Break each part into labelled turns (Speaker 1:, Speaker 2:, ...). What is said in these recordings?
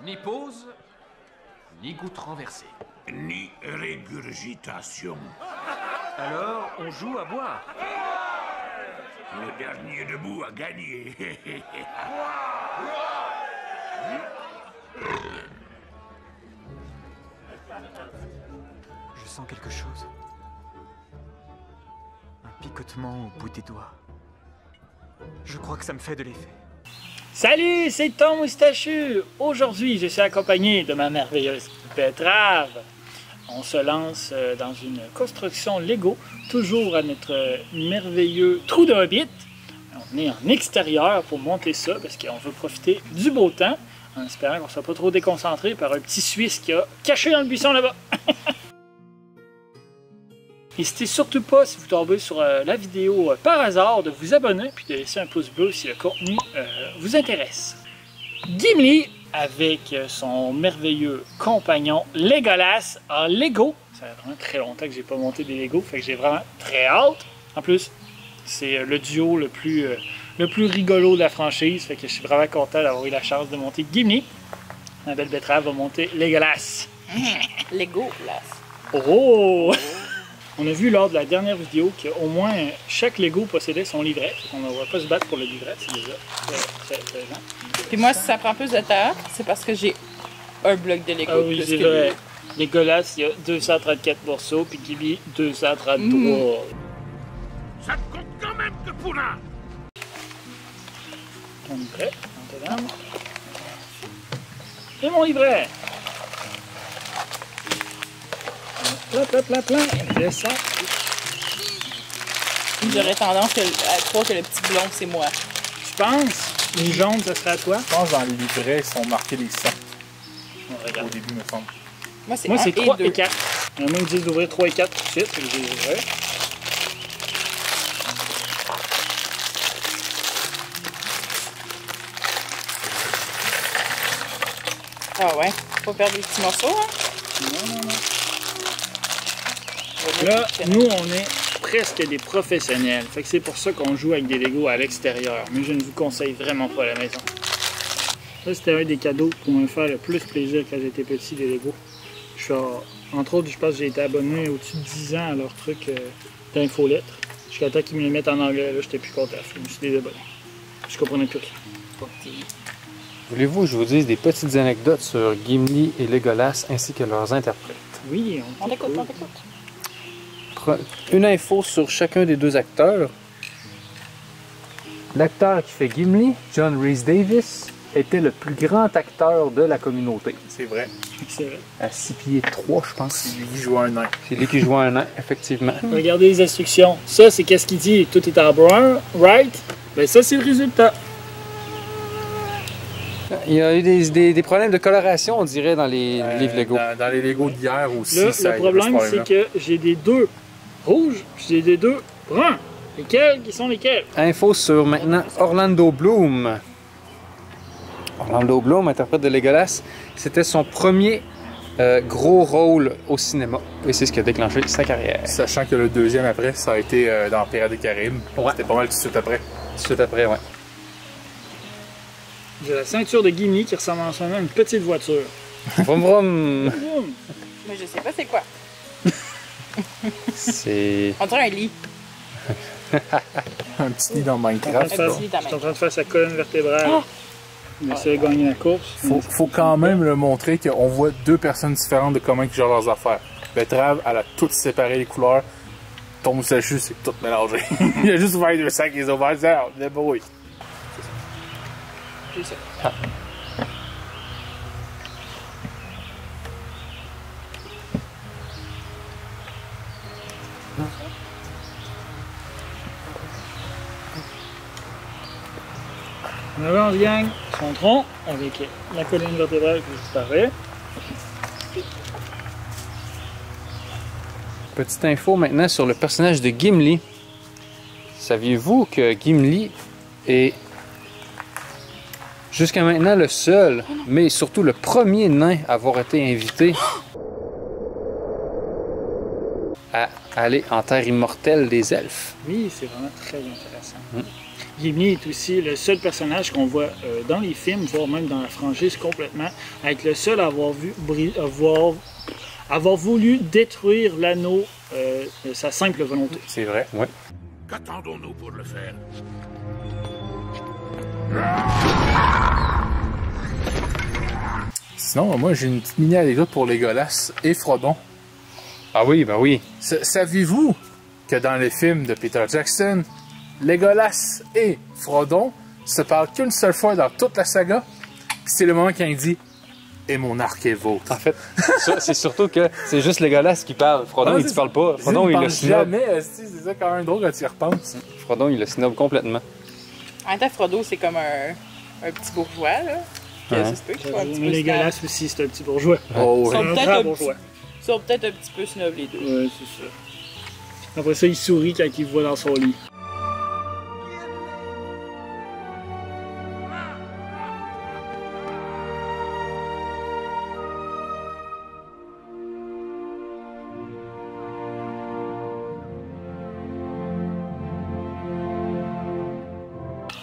Speaker 1: Ni pause, ni goutte renversée.
Speaker 2: Ni régurgitation.
Speaker 1: Alors, on joue à boire.
Speaker 2: Le dernier debout a gagné.
Speaker 3: Je sens quelque chose. Un picotement au bout des doigts. Je crois que ça me fait de l'effet.
Speaker 4: Salut, c'est Tom Moustachu. Aujourd'hui, je suis accompagné de ma merveilleuse Betrave. On se lance dans une construction Lego, toujours à notre merveilleux trou de Hobbit. On est en extérieur pour monter ça parce qu'on veut profiter du beau temps, en espérant qu'on ne soit pas trop déconcentré par un petit Suisse qui a caché dans le buisson là-bas. N'hésitez surtout pas, si vous tombez sur la vidéo par hasard, de vous abonner et de laisser un pouce bleu si le contenu vous intéresse. Gimli, avec son merveilleux compagnon Legolas en Lego. Ça fait vraiment très longtemps que j'ai pas monté des Lego, fait que j'ai vraiment très hâte. En plus, c'est le duo le plus rigolo de la franchise, fait que je suis vraiment content d'avoir eu la chance de monter Gimli. Ma belle Betrave va monter Legolas.
Speaker 5: Legolas.
Speaker 4: Oh! On a vu lors de la dernière vidéo qu'au moins chaque Lego possédait son livret. On ne va pas se battre pour le livret, c'est déjà très présent.
Speaker 5: Puis moi, si ça prend plus de temps, c'est parce que j'ai un bloc de Lego.
Speaker 4: Ah oui, c'est vrai. Legolas, il y a 234 morceaux, puis Gimli, 233.
Speaker 2: Ça te compte quand même que pour un.
Speaker 4: On est prêt? Maintenant. Et mon livret! Plein, descend.
Speaker 5: J'aurais tendance à croire que le petit blond, c'est moi.
Speaker 4: Tu penses? Les jaunes, ça serait à toi?
Speaker 6: Je pense que dans le livret, ils sont marqués les 100
Speaker 4: On regarde.
Speaker 6: au début, me semble.
Speaker 5: Moi, c'est
Speaker 4: Moi, c'est 3
Speaker 5: 2.
Speaker 4: et 4. Il y en a même 10 d'ouvrir 3 et 4 tout de suite. Je les ouvrirai.
Speaker 5: Ah ouais, faut perdre les petits morceaux, hein?
Speaker 4: Non. Là, nous, on est presque des professionnels. Fait que c'est pour ça qu'on joue avec des Lego à l'extérieur. Mais je ne vous conseille vraiment pas à la maison. Ça, c'était un des cadeaux pour me faire le plus plaisir quand j'étais petit, les Lego. Je suis, entre autres, je pense que j'ai été abonné au-dessus de 10 ans à leur truc d'infolettre. Jusqu'à temps qu'ils me les mettent en anglais, là, j'étais plus content. Je me suis désabonné. Je comprenais plus rien.
Speaker 7: Voulez-vous que je vous dise des petites anecdotes sur Gimli et Legolas ainsi que leurs interprètes?
Speaker 4: Oui,
Speaker 5: On t'écoute, on t'écoute.
Speaker 7: Une info sur chacun des deux acteurs. L'acteur qui fait Gimli, John Rhys Davies, était le plus grand acteur de la communauté.
Speaker 6: C'est vrai.
Speaker 4: c'est vrai.
Speaker 7: À 6 pieds 3, je pense.
Speaker 6: C'est lui qui joue un nain.
Speaker 7: C'est lui qui joue un nain, effectivement.
Speaker 4: Regardez les instructions. Ça, c'est qu'est-ce qu'il dit. Tout est en brun, right? Ben ça, c'est le résultat.
Speaker 7: Il y a eu des problèmes de coloration, on dirait, dans les livres Lego.
Speaker 6: Dans les Lego d'hier aussi,
Speaker 4: Là,
Speaker 6: ça,
Speaker 4: le
Speaker 6: il y avait ce
Speaker 4: problème, c'est
Speaker 6: problème-là.
Speaker 4: que j'ai des 2 rouges, puis j'ai des 2 bruns. Lesquels qui sont lesquels?
Speaker 7: Info sur maintenant Orlando Bloom. Orlando Bloom, interprète de Legolas, c'était son premier gros rôle au cinéma. Et c'est ce qui a déclenché sa carrière.
Speaker 6: Sachant que le deuxième après, ça a été dans Pirates des Caraïbes.
Speaker 7: Ouais.
Speaker 6: C'était pas mal tout de suite après.
Speaker 7: Tout de suite après, ouais.
Speaker 4: J'ai la ceinture de Gimli qui ressemble en ce moment à une petite voiture.
Speaker 7: Vroom vroom.
Speaker 5: Mais je sais pas c'est quoi.
Speaker 7: C'est...
Speaker 5: On dirait un lit.
Speaker 6: Un petit lit dans
Speaker 4: Je
Speaker 6: Minecraft.
Speaker 4: suis
Speaker 5: Un
Speaker 6: là.
Speaker 5: petit lit dans
Speaker 4: en train de faire sa colonne vertébrale. Il essaie de gagner la course.
Speaker 6: Faut quand même le montrer qu'on voit deux personnes différentes de comment ils gèrent leurs affaires. Betrave, elle a toutes séparé les couleurs. Ton moustachu, c'est tout mélangé. Il a juste ouvert 2 sacs, ils ont ouvert ça, débrouille.
Speaker 5: C'est ça.
Speaker 4: On avance, gang, son tronc avec la colonne vertébrale que je parlais.
Speaker 7: Petite info maintenant sur le personnage de Gimli. Saviez-vous que Gimli est jusqu'à maintenant le seul, mais surtout le premier nain à avoir été invité à aller en terre immortelle des elfes?
Speaker 4: Oui, c'est vraiment très intéressant. Gimli est aussi le seul personnage qu'on voit dans les films, voire même dans la franchise complètement, être le seul à avoir voulu détruire l'anneau de sa simple volonté.
Speaker 6: C'est vrai.
Speaker 7: Ouais.
Speaker 2: Qu'attendons-nous pour le faire?
Speaker 6: Sinon, moi, j'ai une petite mini anecdote pour Legolas et Frodon.
Speaker 7: Ah oui, ben oui.
Speaker 6: Saviez-vous que dans les films de Peter Jackson, Legolas et Frodon se parlent qu'une seule fois dans toute la saga? Puis c'est le moment quand il dit « Et mon arc est vôtre
Speaker 7: En fait, c'est surtout que c'est juste Legolas qui parle. Frodon,
Speaker 6: Ouais,
Speaker 7: il ne parle pas. Frodon, il le snob.
Speaker 6: jamais, c'est ça quand même drôle quand tu y repenses.
Speaker 7: Frodon, il le snob complètement.
Speaker 5: En même temps, Frodo, c'est comme un petit bourgeois, là. Puis,
Speaker 7: Ouais.
Speaker 5: ça se peut qu'il soit un petit peu
Speaker 4: Legolas
Speaker 5: snob.
Speaker 4: aussi, c'est un petit bourgeois.
Speaker 6: Oh,
Speaker 5: Ils sont
Speaker 6: ouais.
Speaker 5: peut-être
Speaker 4: vrai
Speaker 5: un
Speaker 4: bourgeois.
Speaker 5: Ils sont peut-être un petit peu snob, les deux.
Speaker 4: Ouais, c'est ça. Après ça, il sourit quand il voit dans son lit.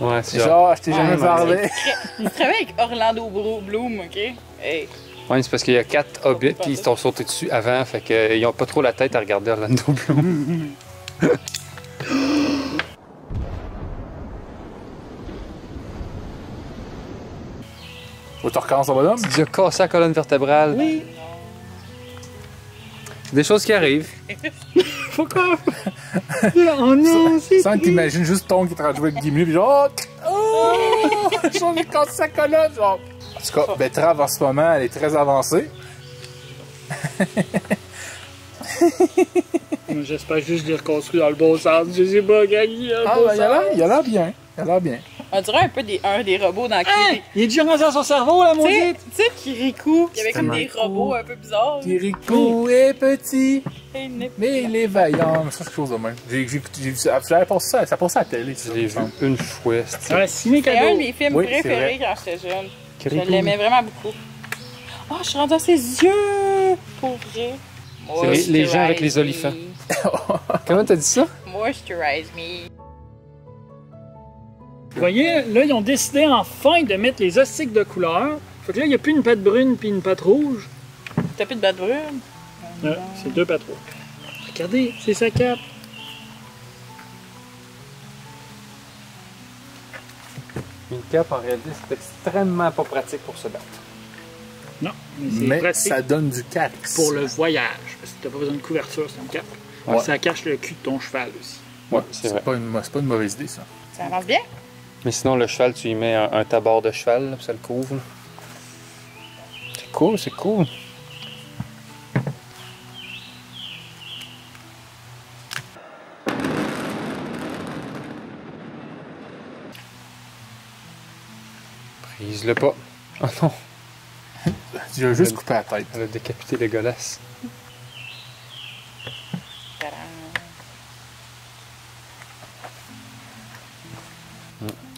Speaker 7: Ouais, c'est
Speaker 6: Genre, je t'ai jamais
Speaker 7: Ouais,
Speaker 6: parlé.
Speaker 5: Il travaille avec Orlando Bloom, OK? Hey.
Speaker 7: Ouais, c'est parce qu'il y a 4 hobbits puis ils sont sautés dessus avant, fait qu'ils n'ont pas trop la tête à regarder Orlando Bloom.
Speaker 6: Faut que tu recommences ton bonhomme?
Speaker 7: Tu as cassé la colonne vertébrale.
Speaker 4: Oui.
Speaker 7: C'est des choses qui arrivent.
Speaker 4: Pourquoi? Oh non, c'est
Speaker 6: Sans que t'imagines juste ton qui est en train de jouer avec Gimli, puis genre, oh, j'en ai cassé sa colonne, genre. En tout cas, Betrave en ce moment, elle est très avancée.
Speaker 4: Moi, j'espère juste que je l'ai reconstruit dans le bon sens. Je sais pas, Gaggy.
Speaker 6: Ah, ben, il a l'air bien. Il a l'air bien.
Speaker 5: On dirait un peu un des robots dans
Speaker 4: Hein?
Speaker 5: Kirikou.
Speaker 4: Il est déjà rendu dans son cerveau, la
Speaker 5: Tu sais-
Speaker 4: maudite.
Speaker 5: tu sais, Kirikou, il y avait comme des
Speaker 6: tellement
Speaker 5: robots un peu bizarres.
Speaker 6: Kirikou est petit,
Speaker 5: Hey,
Speaker 6: mais il est vaillant. Mais ça, c'est quelque chose de même. J'avais pensé ça, ça passait à la télé.
Speaker 7: Je l'ai vu une fois. c'est-
Speaker 4: Ouais, ciné
Speaker 5: C'est un
Speaker 4: cadeau.
Speaker 5: de mes films
Speaker 6: Oui, c'est
Speaker 5: préférés quand j'étais jeune. Je
Speaker 7: Kirikou.
Speaker 5: l'aimais vraiment beaucoup. Oh, je suis rendue à ses yeux! Pour vrai.
Speaker 7: C'est les gens avec les olifants. Comment t'as dit ça?
Speaker 5: Moisturize me.
Speaker 4: Vous voyez, là, ils ont décidé enfin de mettre les ostiques de couleur. Fait que là, il n'y a plus une patte brune puis une patte rouge.
Speaker 5: T'as plus de batte brune?
Speaker 4: Ouais, c'est deux pattes rouges. Regardez, c'est sa cape.
Speaker 7: Une cape, en réalité, c'est extrêmement pas pratique pour se battre.
Speaker 4: Non, mais c'est
Speaker 6: Mais
Speaker 4: pratique
Speaker 6: ça donne du charisme.
Speaker 4: pour le voyage. Parce que t'as pas besoin de couverture, c'est une cape.
Speaker 6: Ouais.
Speaker 4: Ça cache le cul de ton cheval aussi.
Speaker 6: Ouais,
Speaker 7: c'est vrai.
Speaker 6: c'est pas une mauvaise idée, ça.
Speaker 5: Ça avance bien?
Speaker 7: Mais sinon, le cheval, tu y mets un tabord de cheval, là, puis ça le couvre. C'est cool, c'est cool. Prise-le pas. Oh non,
Speaker 6: Tu as juste coupé la tête.
Speaker 7: elle a décapité Legolas.
Speaker 5: Tadam.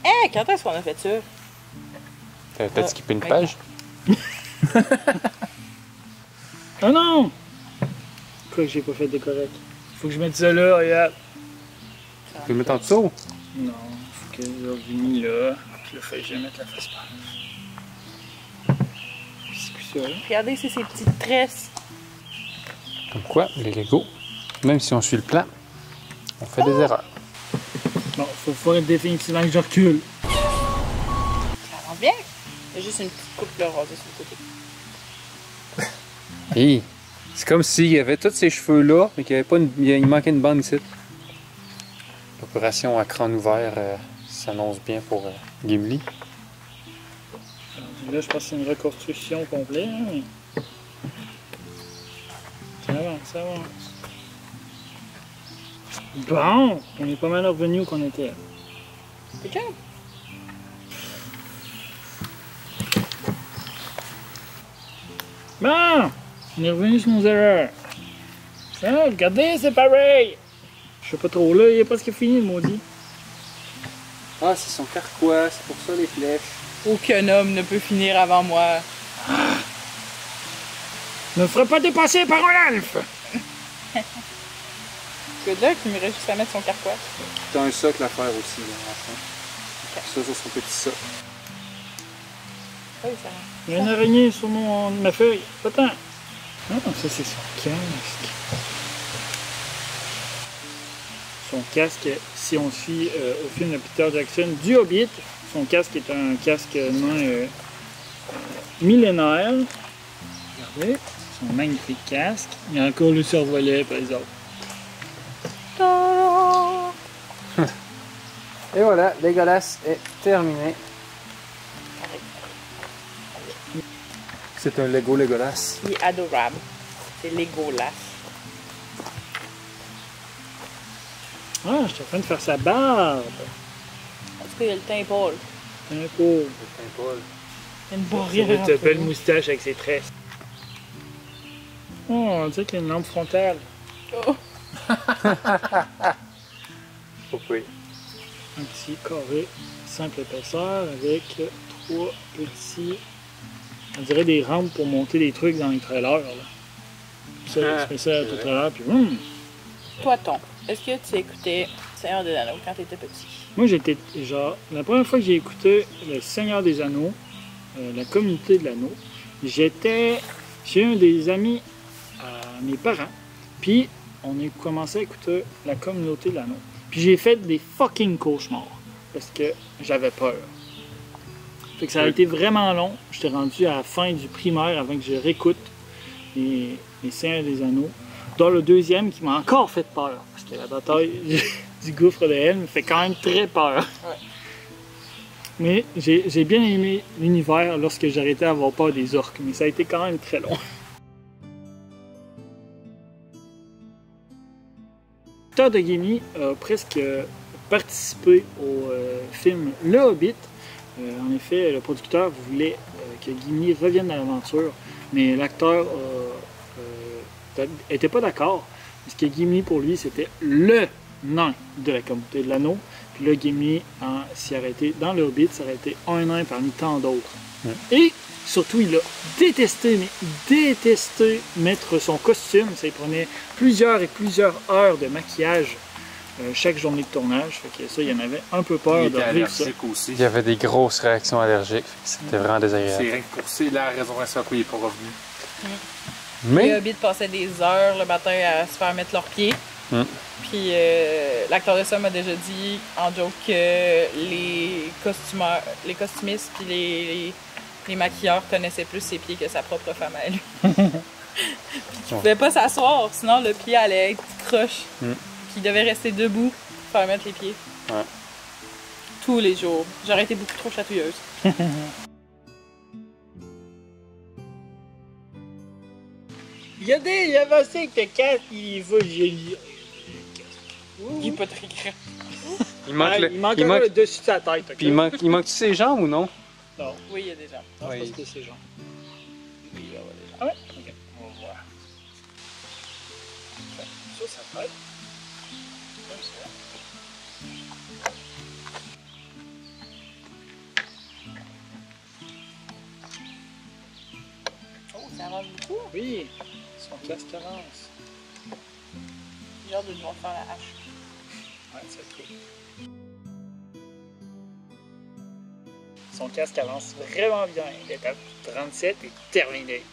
Speaker 5: Hey, quand est-ce qu'on a fait ça?
Speaker 7: T'as peut-être skippé une page?
Speaker 4: Oh non! Pourquoi que j'ai pas fait de correct? Faut que je mette ça là, regarde.
Speaker 7: Tu peux le mettre en dessous?
Speaker 4: Non, faut que je revienne là. Puis là, faut que je mette la face par là. C'est plus ça, là.
Speaker 5: Regardez, c'est ces petites tresses.
Speaker 7: Comme quoi, les Lego, même si on suit le plan, on fait des erreurs.
Speaker 4: Bon, faut définitivement que je recule.
Speaker 5: Ça avance bien. Il y a juste une petite coupe là, rasée sur le côté.
Speaker 7: Hi! C'est comme s'il y avait tous ces cheveux-là, mais qu'il y avait pas il manquait une bande ici. L'opération à crâne ouvert s'annonce bien pour Gimli.
Speaker 4: Là, je pense que c'est une reconstruction complète. Hein, mais... Ça avance, ça avance. Bon, on est pas mal revenu où qu'on était.
Speaker 5: C'est calme.
Speaker 4: Bon, on est revenu sur nos erreurs. Ça, regardez, c'est pareil. Je sais pas trop là, il est presque fini le maudit.
Speaker 7: Ah, c'est son carquois, c'est pour ça les flèches.
Speaker 5: Aucun homme ne peut finir avant moi.
Speaker 4: Ne me ferai pas dépasser par un elfe.
Speaker 5: Que là, qui me juste à mettre son carquois.
Speaker 7: T'as un socle à faire aussi, là, en fond. ça sur son petit ça.
Speaker 5: Oui, ça va.
Speaker 4: Il y a une araignée sur ma feuille. Attends. Non, ça c'est son casque. Son casque, si on suit au film de Peter Jackson du Hobbit, son casque est un casque nain millénaire. Regardez, son magnifique casque. Il y a encore le survolet par exemple.
Speaker 7: Et voilà, Legolas est terminé. C'est un Lego Legolas.
Speaker 5: Il est adorable. C'est Legolas.
Speaker 4: Ah, je suis en train de faire sa barbe.
Speaker 5: En tout cas, il a le teint pâle.
Speaker 4: Un peu.
Speaker 5: Il a une
Speaker 4: Il a
Speaker 5: barrière.
Speaker 4: une belle moustache avec ses tresses. Oh, on dirait qu'il y a une lampe frontale.
Speaker 5: Oh.
Speaker 7: Oui.
Speaker 4: Un petit carré simple épaisseur avec 3 petits, on dirait des rampes pour monter des trucs dans les trailers. Là. Ça, tu mets ça tout à l'heure, puis
Speaker 5: Toi, Tom, est-ce que tu écoutais Seigneur des Anneaux quand tu étais petit?
Speaker 4: Moi, j'étais genre, la première fois que j'ai écouté Le Seigneur des Anneaux, la communauté de l'anneau, j'étais chez un des amis à mes parents, puis on a commencé à écouter la communauté de l'anneau. Puis j'ai fait des fucking cauchemars parce que j'avais peur. Fait que ça a été vraiment long. J'étais rendu à la fin du primaire avant que je réécoute les Seigneurs des Anneaux. Dans le deuxième qui m'a encore fait peur parce que la bataille du gouffre de Helm me fait quand même très peur.
Speaker 5: Ouais.
Speaker 4: Mais j'ai bien aimé l'univers lorsque j'arrêtais d'avoir peur des orques, mais ça a été quand même très long. Peter de Gimli a presque participé au film Le Hobbit. En effet, le producteur voulait que Gimli revienne à l'aventure, mais l'acteur n'était pas d'accord, parce que Gimli, pour lui, c'était LE nain de la communauté de l'anneau. Puis là, Gimli s'y arrêté dans Le Hobbit, ça aurait été un nain parmi tant d'autres. Et surtout, il a détesté, mais détesté mettre son costume. Ça lui prenait plusieurs et plusieurs heures de maquillage chaque journée de tournage. Fait que ça, il y en avait un peu peur
Speaker 6: Il
Speaker 4: de
Speaker 6: était
Speaker 4: vivre ça.
Speaker 6: allergique aussi.
Speaker 7: Il y avait des grosses réactions allergiques. C'était vraiment désagréable.
Speaker 6: C'est rien que pour ça, la raison principale pourquoi il n'est pas revenu.
Speaker 5: Les
Speaker 7: Mais
Speaker 5: Hobbits passaient des heures le matin à se faire mettre leurs pieds. Puis l'acteur de ça m'a déjà dit en joke que les costumistes puis les maquilleurs connaissaient plus ses pieds que sa propre femme à lui. Puis qu'il pouvait pas s'asseoir, sinon le pied allait être croche. Puis il devait rester debout pour faire mettre les pieds.
Speaker 7: Ouais.
Speaker 5: Tous les jours. J'aurais été beaucoup trop chatouilleuse.
Speaker 4: Regardez, il avancé avec le casque, il va génie.
Speaker 5: Il est pas très grand.
Speaker 7: il manque le.
Speaker 4: Il manque
Speaker 7: il
Speaker 4: un
Speaker 7: manque-
Speaker 4: le dessus de sa tête. ok?
Speaker 7: Puis il manque-tu ses jambes ou non?
Speaker 4: Non,
Speaker 5: Oui, il y a des gens.
Speaker 4: non,
Speaker 7: Oui.
Speaker 4: c'est parce que c'est genre.
Speaker 5: Oui, il y a des gens.
Speaker 4: Ah ouais? Ok, on va voir. Sur sa tête. Comme ça.
Speaker 5: Oh, ça avance beaucoup.
Speaker 4: Oui, son casque avance.
Speaker 5: J'ai hâte de devoir faire la hache.
Speaker 4: Ouais, c'est cool. Son casque avance vraiment bien. L'étape 37 est terminée.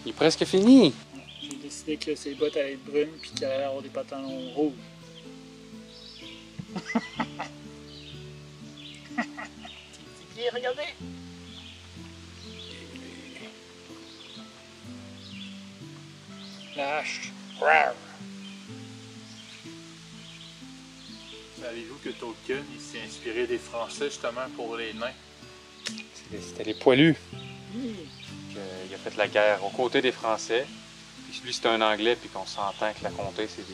Speaker 7: Il est presque fini.
Speaker 4: J'ai décidé que ses bottes allaient être brunes puis qu'elle allait avoir des pantalons rouges. Petit pied, regardez! La hache. Rawr.
Speaker 6: Savez-vous que Tolkien il s'est inspiré des Français justement pour les nains?
Speaker 7: C'était les poilus.
Speaker 4: Oui.
Speaker 7: Il a fait la guerre aux côtés des Français. Puis lui, c'était un Anglais, puis qu'on s'entend que la comté, c'est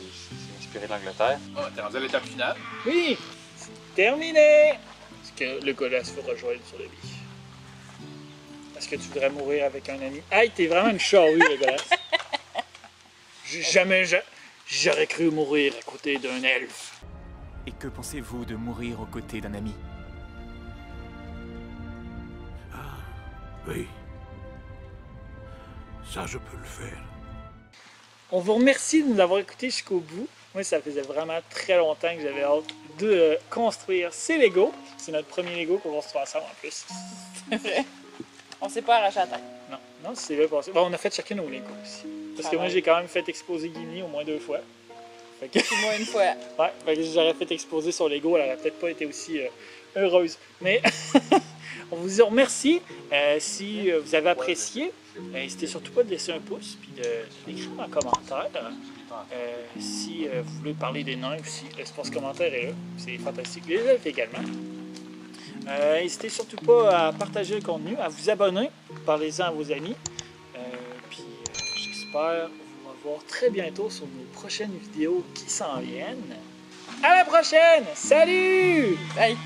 Speaker 7: inspiré de l'Angleterre.
Speaker 6: Oh, t'es rendu à l'étape finale.
Speaker 4: Oui, c'est terminé! Est-ce que le Legolas veut rejoindre sur le lit? Est-ce que tu voudrais mourir avec un ami? Hey, t'es vraiment une charrue, Legolas. J'aurais cru mourir à côté d'un elfe.
Speaker 3: Et que pensez-vous de mourir aux côtés d'un ami?
Speaker 2: Oui. Ça, je peux le faire.
Speaker 4: On vous remercie de nous avoir écoutés jusqu'au bout. Moi, ça faisait vraiment très longtemps que j'avais hâte de construire ces Lego. C'est notre premier Lego qu'on construit ensemble en plus.
Speaker 5: C'est vrai. On s'est pas arraché la tête.
Speaker 4: Non, non, c'est vrai passé. Bon, on a fait chacun nos Lego aussi. Parce que moi, j'ai quand même fait exposer Guinée au moins 2 fois. Fait que...
Speaker 5: Puis moi, une fois.
Speaker 4: Ouais, fait que j'aurais fait exposer son Lego, elle aurait peut-être pas été aussi heureuse. Mais on vous remercie. Si vous avez apprécié, n'hésitez surtout pas de laisser un pouce puis de l'écrire en commentaire. Si vous voulez parler des nains aussi, l'espace commentaire est là. C'est fantastique. Les elfes également. N'hésitez surtout pas à partager le contenu, à vous abonner, parlez-en à vos amis. Puis j'espère vous revoir très bientôt sur nos prochaines vidéos qui s'en viennent. À la prochaine! Salut!
Speaker 5: Bye!